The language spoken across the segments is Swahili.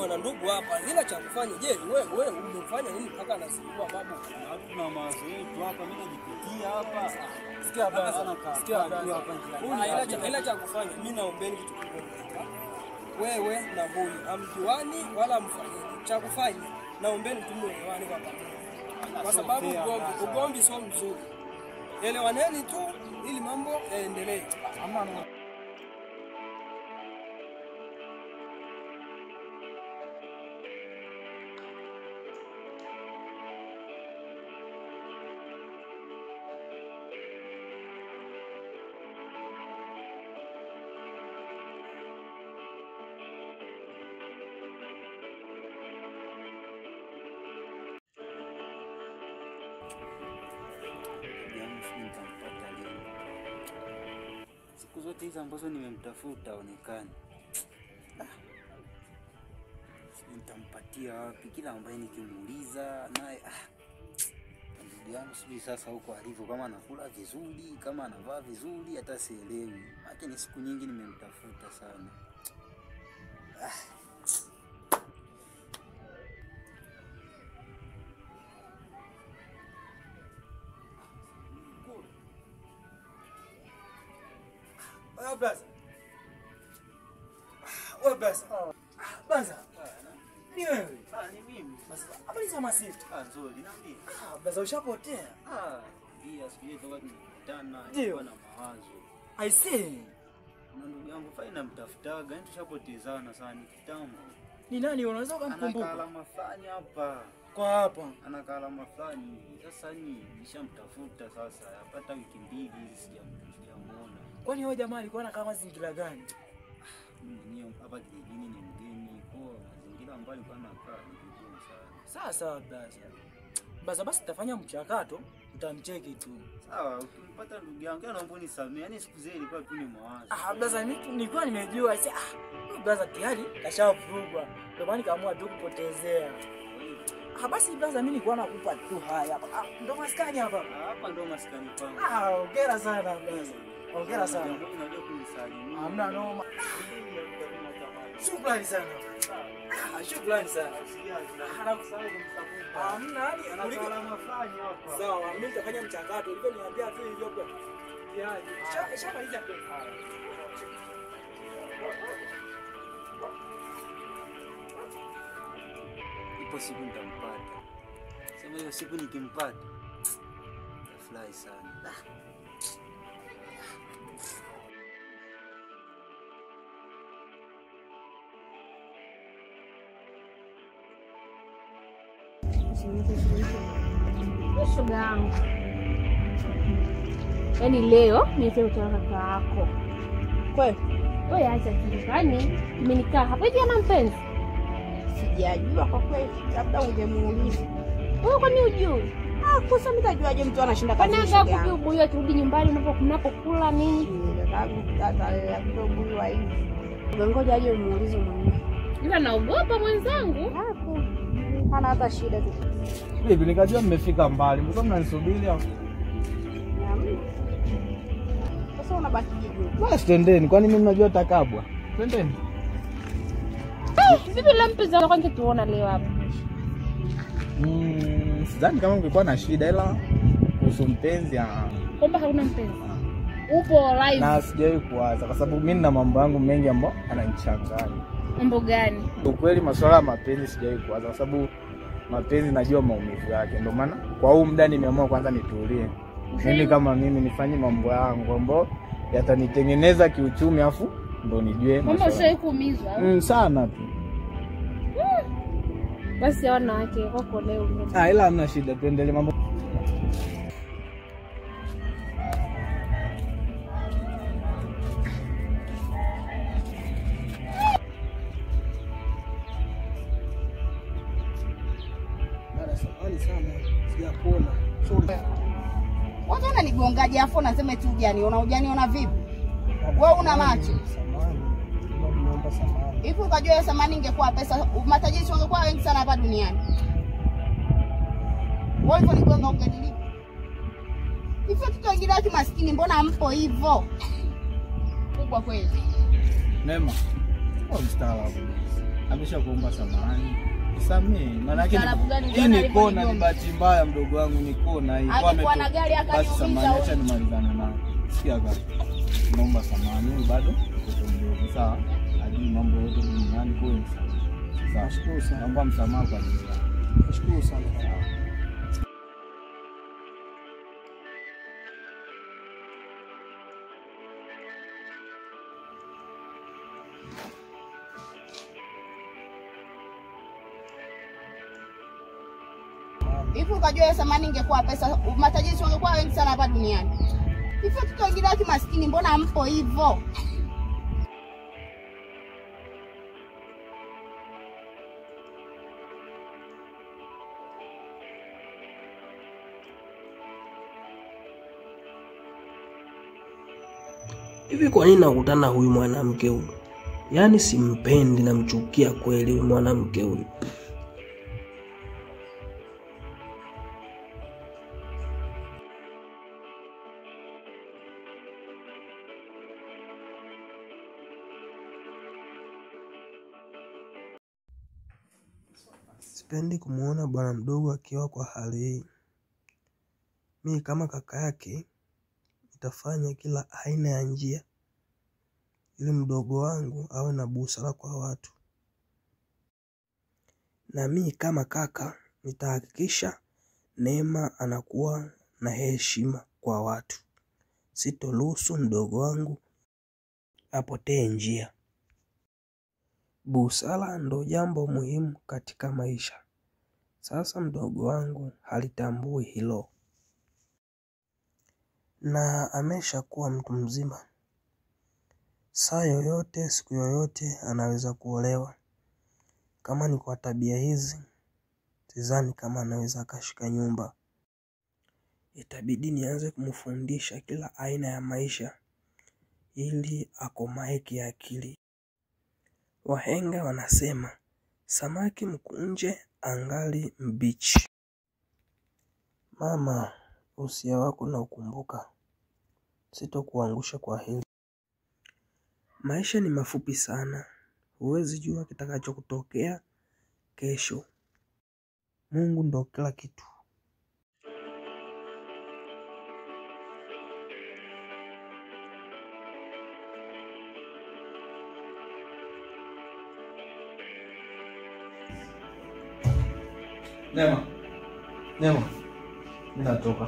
wana ndugu hapa. Ila cha kufanya, je, wewe umefanya nini mpaka anasikuwa babu? Hatuna mawazo yetu hapa, mimi najipitia hapa. Sikia baba, sikia baba. Ila cha kufanya, mimi naombeni kitu kimoja. Wewe na huyu hamjuani wala mfanyeni. Cha kufanya, naombeni tumuelewane kwa pamoja. Kwa sababu ugomvi sio mzuri. Elewaneni tu ili mambo yaendelee. Amna siku zote hizo ambazo nimemtafuta onekani. Nitampatia wapi kila ambaye nikimuuliza naye ndugu yangu sijui sasa huko alivyo, kama anakula vizuri, kama anavaa vizuri, hata sielewi. Hata ni siku nyingi nimemtafuta sana. Basa. Wewe basa. Basa. Ni wewe. Ni mimi. Basa, habari za masiku? Nzuri, niambie. Basa ushapotea. Ndio siku yetu wakati tunakutana Ndio na mawazo. I see. Na ndugu yangu faina namtafutaga, yani tushapotezana sana kitambo. Ni nani unaweza kumkumbuka? Ana kalama fulani hapa. Kwa hapa. Ana kalama fulani. Sasa nishamtafuta sasa. Yapata wiki mbili sijamuona. Kwani wewe jamaa alikuwa na kama zingira gani? Mimi hapa kijijini ni mgeni, kwa mazingira ambayo alikuwa anakaa ni vizuri sana. Sasa basi tutafanya mchakato, tutamcheki tu. Sawa, ukimpata ndugu yangu naomba unisamee. Yaani siku zile ilikuwa tu ni mawazo. Basi nilikuwa nimejua basi tayari kashavurugwa. Ndio maana kaamua tu kupotezea. Basi basi mimi nilikuwa nakupa tu haya hapa. Ndio maskani hapa. Hapa ndio maskani pangu. Hongera sana basi. Hongera sana. Unajua kunisalimia. Hamna noma. Shukrani sana. Shukrani sana. Anakusahau kumtafuta. Hamna hali Ana fulani hapa. Sawa, mimi nitafanya mchakato. Ulivyo niambia tu hivyo kwa. Yaani, shamaliza kwa. Ipo siku nitampata. Sema hiyo siku nikimpata nitafurahi sana. Shoga yangu. Yaani leo niweze kutoka kaka yako. Kweli? Wewe acha kifani, nimenikaa hapo hivi ana mpenzi. Sijajua kwa kweli, labda ungemuuliza. Wewe kwani hujui? Kwa sababu mtajuaje mtu anashinda kazi yake? Kwani hata kubuyu turudi nyumbani unapokula nini? Sasa ya kubuyu hivi. Ngoja aje umuulize mwenyewe. Ila naogopa mwenzangu. Hapo. Hana hata shida tu. Hivi nikajua mmefika mbali. Mbona mnanisubiri hapo? Sasa unabaki jibu. Basi twendeni, kwani mimi mnajua takabwa. Twendeni. Vipi la mpenzi wako kwanza tuona leo hapa? Sidhani kama ungekuwa na shida ila kuhusu mpenzi Kwamba hauna mpenzi. Upo live. Na sijawahi kuwaza kwa sababu mimi na mambo yangu mengi ambayo yananichanganya. Mambo gani? Ukweli masuala ya mapenzi sijawahi kuwaza kwa sababu mapenzi najua maumivu yake. Ndio maana kwa huu muda nimeamua kwanza nitulie. Mimi kama mimi nifanye mambo yangu ambayo yatanitengeneza kiuchumi afu ndio nijue masuala. Mama sio kuumizwa. Sana tu. Basi hawana wake wako leo. Ila hamna shida, tuendelee mambo. Wewe unanigongaje afu unasema eti hujaniona vipi? Wewe una macho. Hivi ukajua hiyo samani ingekuwa pesa, matajiri wangekuwa wengi sana hapa duniani. Wewe hivyo nigonga ungenilipa. Hivi tutaingia watu maskini, mbona mpo hivyo? Kubwa kweli. Neema. Kwa mstaarabu. Ameshakuomba samahani. Samee, maana yake Mstaarabu gani? hii ni kona, ni bahati mbaya mdogo wangu, ni kona hii. Alikuwa na gari akaniumiza. Acha nimalizane naye. Sikia gari. Naomba samahani, bado mtoto mdogo, sawa? Hadi mambo yote duniani kweli. Sawa, nashukuru sana. Naomba msamaha kwa nini. Nashukuru sana. Hivi ukajua hiyo samani ingekuwa pesa, matajiri wangekuwa wengi sana hapa duniani. Hivi watoto wengine wa kimaskini mbona mpo hivyo? Hivi kwa nini nakutana huyu mwanamke huyu? Yaani simpendi, namchukia kweli huyu mwanamke huyu. Sipendi kumuona bwana mdogo akiwa kwa hali hii. Mimi kama kaka yake nitafanya kila aina ya njia ili mdogo wangu awe na busara kwa watu. Na mimi kama kaka nitahakikisha Neema anakuwa na heshima kwa watu. Sitoruhusu mdogo wangu apotee njia. Busara ndo jambo muhimu katika maisha. Sasa mdogo wangu halitambui hilo. Na ameshakuwa mtu mzima. Saa yoyote, siku yoyote anaweza kuolewa. Kama ni kwa tabia hizi, sidhani kama anaweza akashika nyumba. Itabidi nianze kumfundisha kila aina ya maisha ili akomae kiakili. Wahenga wanasema samaki mkunje angali mbichi. Mama, usia wako na ukumbuka. Sitokuangusha kwa hili. Maisha ni mafupi sana. Huwezi jua kitakacho kutokea kesho. Mungu ndo kila kitu. Neema. Neema. Mimi natoka.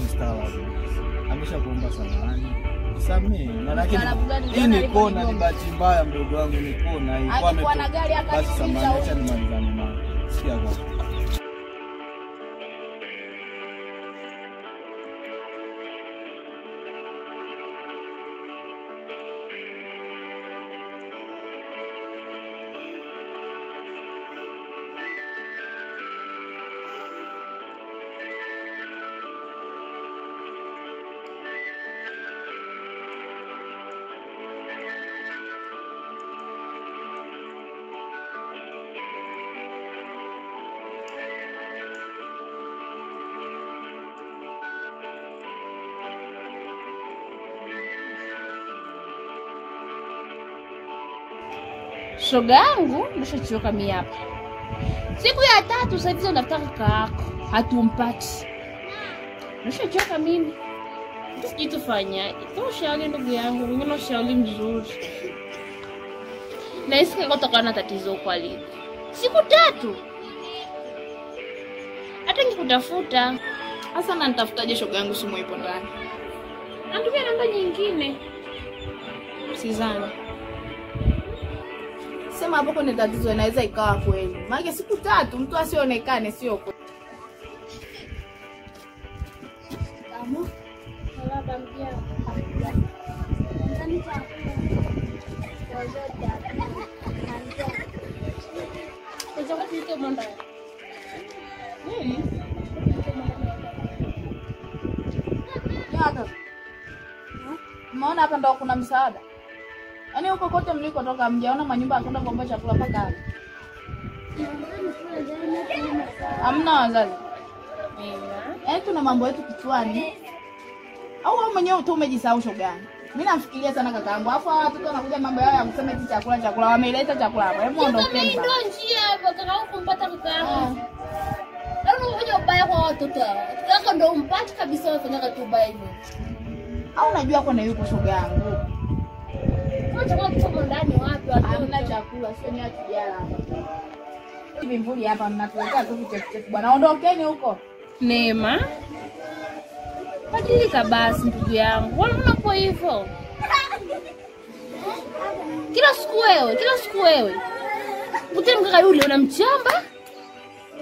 mstaarabu. Ameshakuomba samahani. Samee, lakini hii ni kona, ni bahati mbaya mdogo wangu, ni kona hii. Alikuwa na gari Basi samahani, acha nimalizane naye. Sikia bwana. Shoga yangu nishachoka mimi hapa. Siku ya 3 sasa hivi unataka kaka yako hatumpati. Nishachoka mimi. Sijui tufanya. Ushauri ndugu yangu, mimi ushauri mzuri. Na isike kutoka na tatizo kwa leo. Siku 3. Hata nikutafuta. Sasa na nitafutaje shoga yangu simu ipo ndani? Antumia namba nyingine. Sizani. Sema hapo kuna tatizo inaweza ikawa kweli. Maana siku 3 mtu asionekane sio kweli. Kamu? Baba mpia. Ndani cha. Kwa kitu monda. Hata. Maana hapa ndo kuna msaada. Yaani huko kote mlikotoka mjaona manyumba yakenda kuomba chakula paka hapa. Hamna wazazi. Yaani tuna mambo yetu kichwani. Au wewe mwenyewe tu umejisahau shogani. Mimi namfikiria sana kakaangu. Alafu watoto wanakuja mambo yao ya kusema eti chakula wameleta chakula hapa. Hebu ondokeni. Ndio njia hapo kaka huko mpata kakaangu. Ndio unakuja ubaya kwa watoto. Kaka ndio umpati kabisa wafanya tu ubaya hivyo. Au unajua kwa na yuko shogangu. Kwa chakula kipo ndani wapi? Hamna chakula, sio ni akijala hapa. Hivi mvuli hapa mnatuletea tu kichefuchefu bwana. Ondokeni huko. Neema. Badilika basi ndugu yangu. Wala unakuwa hivyo. Kila siku wewe. Ute mkaka yule unamchamba?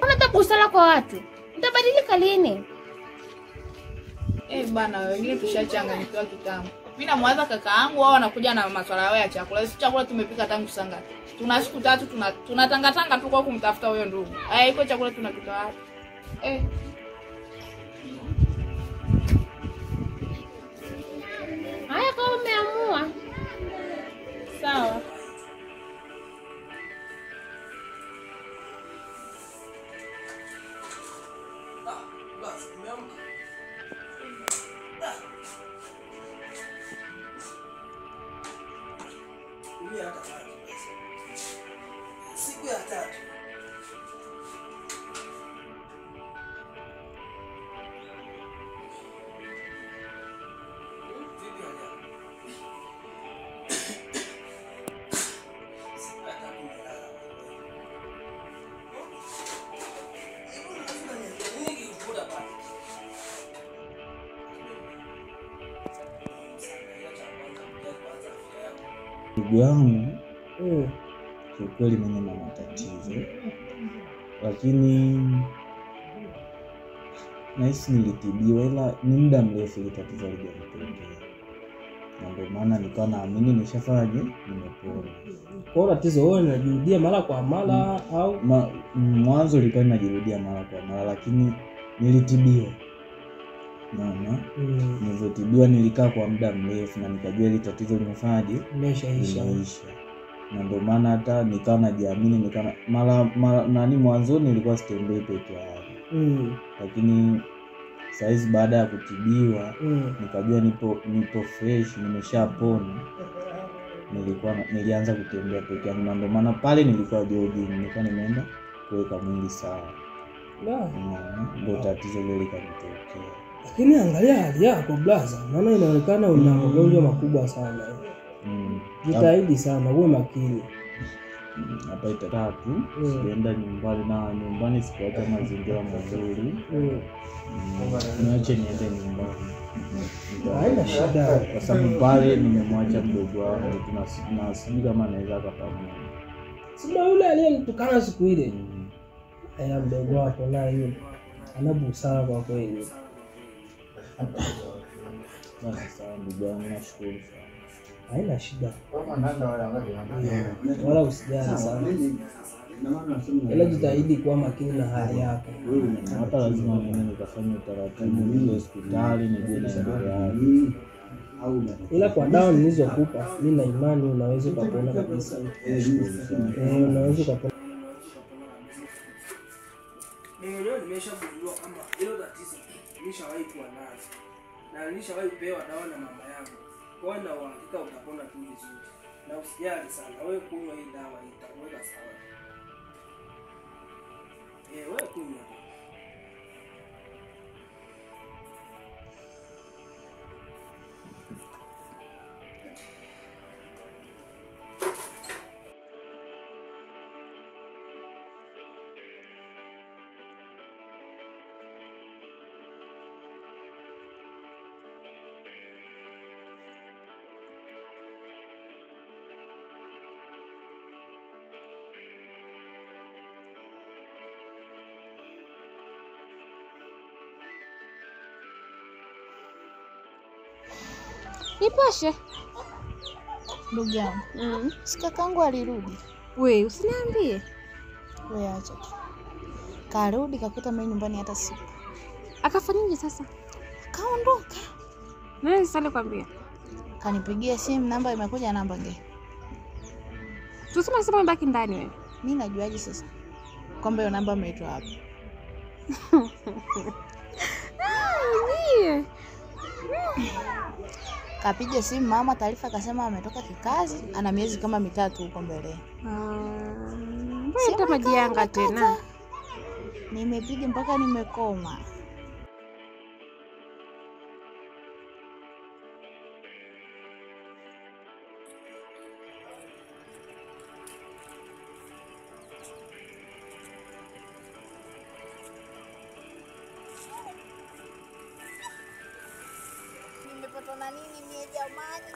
Unataka kusala kwa watu. Utabadilika lini? Bana wengine tushachanganyikiwa kitambo. Mimi namwaza kakaangu wao wanakuja na maswala yao ya chakula. Sisi chakula tumepika tangu sanga. Tuna siku 3 tunatanga tu kwa kumtafuta huyo ndugu. Haya iko chakula tunakitoa wapi? Haya kama umeamua. Sawa. Siku ya 3. Ndugu yangu, kiukweli mimi nina matatizo. Lakini nahisi nilitibiwa, ila ni muda mrefu ile tatizo halijatokea. Na ndio maana nikawa naamini nishafanyaje, nimepona. Kwa tatizo wewe unajirudia mara kwa mara au mwanzo ilikuwa inajirudia mara kwa mara, lakini nilitibiwa. Naona nilivyotibiwa nilikaa kwa muda mrefu na nikajua ile tatizo limefanyaje, limeshaisha. Na ndio maana hata nikawa najiamini, nikawa mara mwanzoni nilikuwa sitembei peke yangu. Lakini saizi baada ya kutibiwa nikajua nipo fresh, nimeshapona. Nilianza kutembea peke yangu, na ndio maana pale nilikuwa jogging, nilikuwa nimeenda kuweka mwili sawa. Ndio tatizo lile likanitokea. Lakini angalia hali yako blaza, maana inaonekana una magonjwa makubwa sana. Jitahidi sana uwe makini. hapa Itatatu. Sienda nyumbani na nyumbani sikuacha mazingira mazuri. Niache niende nyumbani. Haina shida. Kwa sababu pale nimemwacha mdogo wangu, tunasijui kama anaweza akapamoja. Sima yule aliyenitukana siku ile. Aya mdogo wako naye yule. Ana busara kwa kweli. Basi sawa ndugu yangu, nashukuru sana. Haina shida. Wala usijali sana. Ila jitahidi kuwa makini na hali yako. Hata lazima niende nikafanye utaratibu nje hospitali nijue naendeleaje. Ila kwa dawa nilizokupa, mimi na imani unaweza kupona kabisa. Unaweza kupona. Leo nimeshagundua kama hilo tatizo nishawahi kuwa nalo. Na nishawahi kupewa dawa na mama yangu. Kwa hiyo na uhakika utapona tu vizuri. Na usijali sana, wewe kunywa hii dawa itakuweka sawa. Wewe kunywa. Nipashe. Ndugu yangu. Si kakangu alirudi. We, usiniambie. We acha tu. Karudi kakuta mimi nyumbani hata siku. Akafanyaje sasa? Kaondoka. Nani sasa kwambia? Kanipigia simu, namba imekuja, namba nge. Tuseme sema mbaki ndani wewe. Mimi najuaje sasa? Kwamba hiyo namba umeitoa wapi? Ndiye. Kapiga simu mama, taarifa akasema ametoka kikazi, ana miezi kama 3 huko mbele. Mbona majianga tena? Nimepiga mpaka nimekoma. Nimepatwa na nini mie jamani?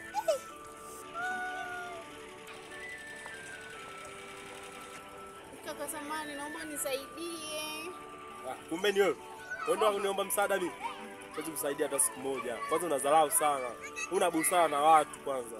Kaka samani, naomba nisaidie. Kumbe ni wewe. Wewe ndio uniomba msaada mimi. Siwezi kusaidia hata siku moja. Kwanza unadharau sana. Una busara na watu kwanza.